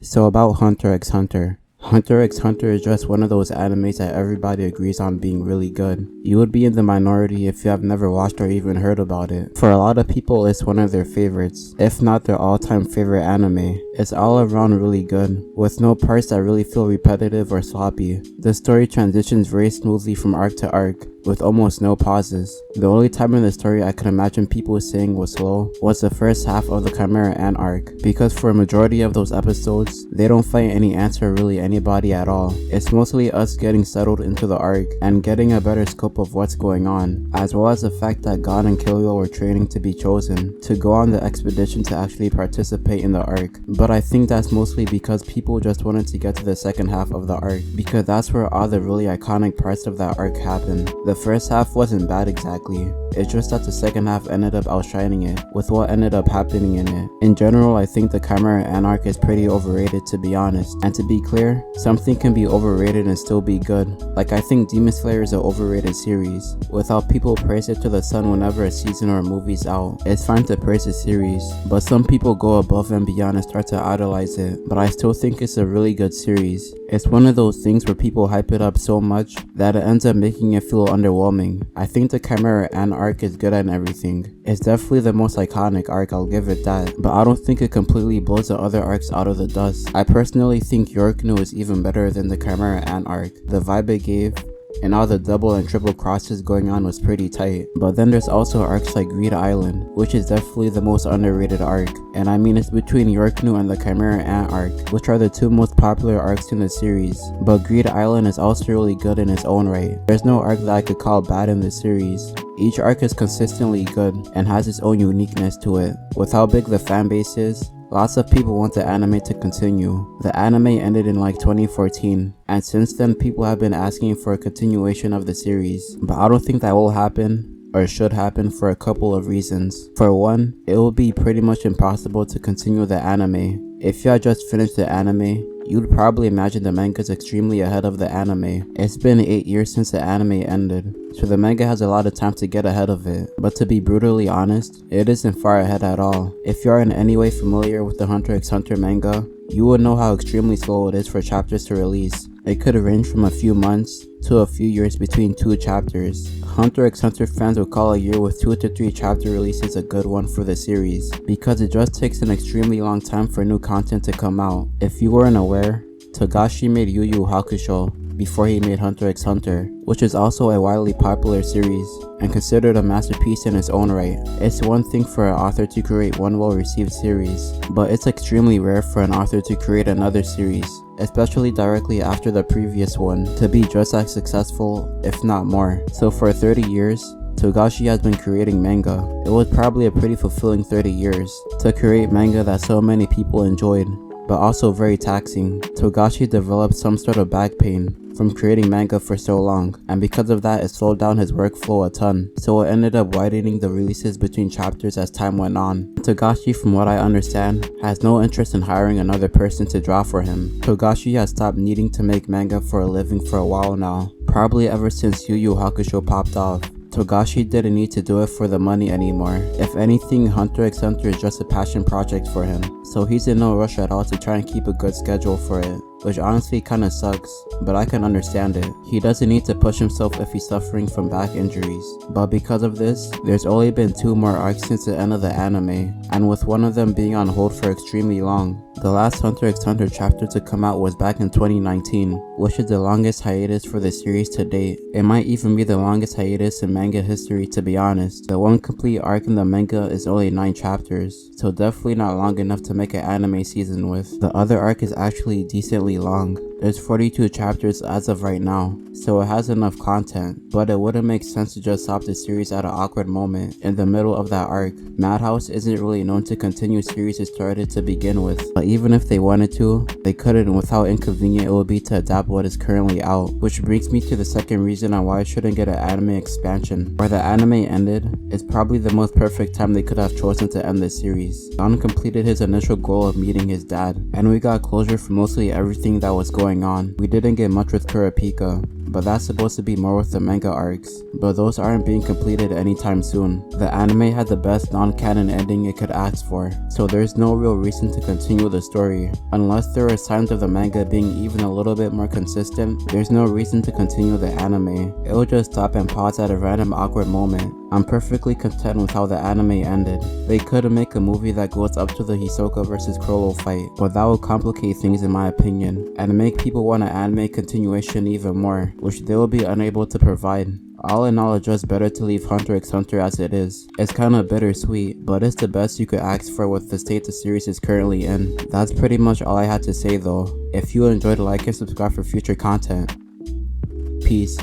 So about Hunter x Hunter. Hunter x Hunter is just one of those animes that everybody agrees on being really good. You would be in the minority if you have never watched or even heard about it. For a lot of people, it's one of their favorites, if not their all-time favorite anime. It's all around really good, with no parts that really feel repetitive or sloppy. The story transitions very smoothly from arc to arc, with almost no pauses. The only time in the story I could imagine people saying was slow was the first half of the Chimera Ant arc, because for a majority of those episodes, they don't fight any ants or really anybody at all. It's mostly us getting settled into the arc and getting a better scope of what's going on, as well as the fact that God and Killua were training to be chosen to go on the expedition to actually participate in the arc. But I think that's mostly because people just wanted to get to the second half of the arc, because that's where all the really iconic parts of that arc happen. The first half wasn't bad exactly, it's just that the second half ended up outshining it with what ended up happening in it. In general, I think the Chimera Ant arc is pretty overrated, to be honest. And to be clear, something can be overrated and still be good. Like, I think Demon Slayer is an overrated series. Without people praise it to the sun whenever a season or a movie's out, it's fine to praise the series, but some people go above and beyond and start to idolize it. But I still think it's a really good series. It's one of those things where people hype it up so much that it ends up making it feel underwhelming. I think the Chimera Ant arc is good at everything. It's definitely the most iconic arc, I'll give it that, but I don't think it completely blows the other arcs out of the dust. I personally think Yorknu is even better than the Chimera Ant arc. The vibe it gave, and all the double and triple crosses going on was pretty tight. But then there's also arcs like Greed Island, which is definitely the most underrated arc. And I mean, it's between Yorknu and the Chimera Ant arc, which are the two most popular arcs in the series. But Greed Island is also really good in its own right. There's no arc that I could call bad in the series. Each arc is consistently good and has its own uniqueness to it. With how big the fan base is, lots of people want the anime to continue. The anime ended in like 2014, and since then people have been asking for a continuation of the series. But I don't think that will happen, or should happen, for a couple of reasons. For one, it will be pretty much impossible to continue the anime. If you had just finished the anime, you'd probably imagine the manga is extremely ahead of the anime. It's been 8 years since the anime ended, so the manga has a lot of time to get ahead of it. But to be brutally honest, it isn't far ahead at all. If you are in any way familiar with the Hunter x Hunter manga, you would know how extremely slow it is for chapters to release. It could range from a few months to a few years between 2 chapters. Hunter x Hunter fans would call a year with 2 to 3 chapter releases a good one for the series, because it just takes an extremely long time for new content to come out. If you weren't aware, Togashi made Yu Yu Hakusho before he made Hunter x Hunter, which is also a widely popular series and considered a masterpiece in its own right. It's one thing for an author to create one well-received series, but it's extremely rare for an author to create another series, especially directly after the previous one, to be just as successful, if not more. So for 30 years, Togashi has been creating manga. It was probably a pretty fulfilling 30 years to create manga that so many people enjoyed, but also very taxing. Togashi developed some sort of back pain from creating manga for so long, and because of that it slowed down his workflow a ton, so it ended up widening the releases between chapters as time went on. Togashi, from what I understand, has no interest in hiring another person to draw for him. Togashi has stopped needing to make manga for a living for a while now, probably ever since Yu Yu Hakusho popped off. Togashi didn't need to do it for the money anymore. If anything, Hunter x Hunter is just a passion project for him, so he's in no rush at all to try and keep a good schedule for it, which honestly kinda sucks, but I can understand it. He doesn't need to push himself if he's suffering from back injuries. But because of this, there's only been 2 more arcs since the end of the anime, and with one of them being on hold for extremely long. The last Hunter x Hunter chapter to come out was back in 2019, which is the longest hiatus for the series to date. It might even be the longest hiatus in manga history, to be honest. The one complete arc in the manga is only 9 chapters, so definitely not long enough to make an anime season with. The other arc is actually decently long. There's 42 chapters as of right now, so it has enough content, but it wouldn't make sense to just stop the series at an awkward moment in the middle of that arc. Madhouse isn't really known to continue series it started to begin with, but even if they wanted to, they couldn't with how inconvenient it would be to adapt what is currently out. Which brings me to the second reason on why it shouldn't get an anime expansion. Where the anime ended is probably the most perfect time they could have chosen to end the series. Gon completed his initial goal of meeting his dad, and we got closure for mostly everything that was going on. We didn't get much with Kurapika, but that's supposed to be more with the manga arcs, but those aren't being completed anytime soon. The anime had the best non-canon ending it could ask for, so there's no real reason to continue the story. Unless there are signs of the manga being even a little bit more consistent, there's no reason to continue the anime. It'll just stop and pause at a random awkward moment. I'm perfectly content with how the anime ended. They could make a movie that goes up to the Hisoka vs Chrollo fight, but that would complicate things in my opinion, and make people want an anime continuation even more, which they will be unable to provide. All in all, it's just better to leave Hunter x Hunter as it is. It's kinda bittersweet, but it's the best you could ask for with the state the series is currently in. That's pretty much all I had to say though. If you enjoyed, like and subscribe for future content. Peace.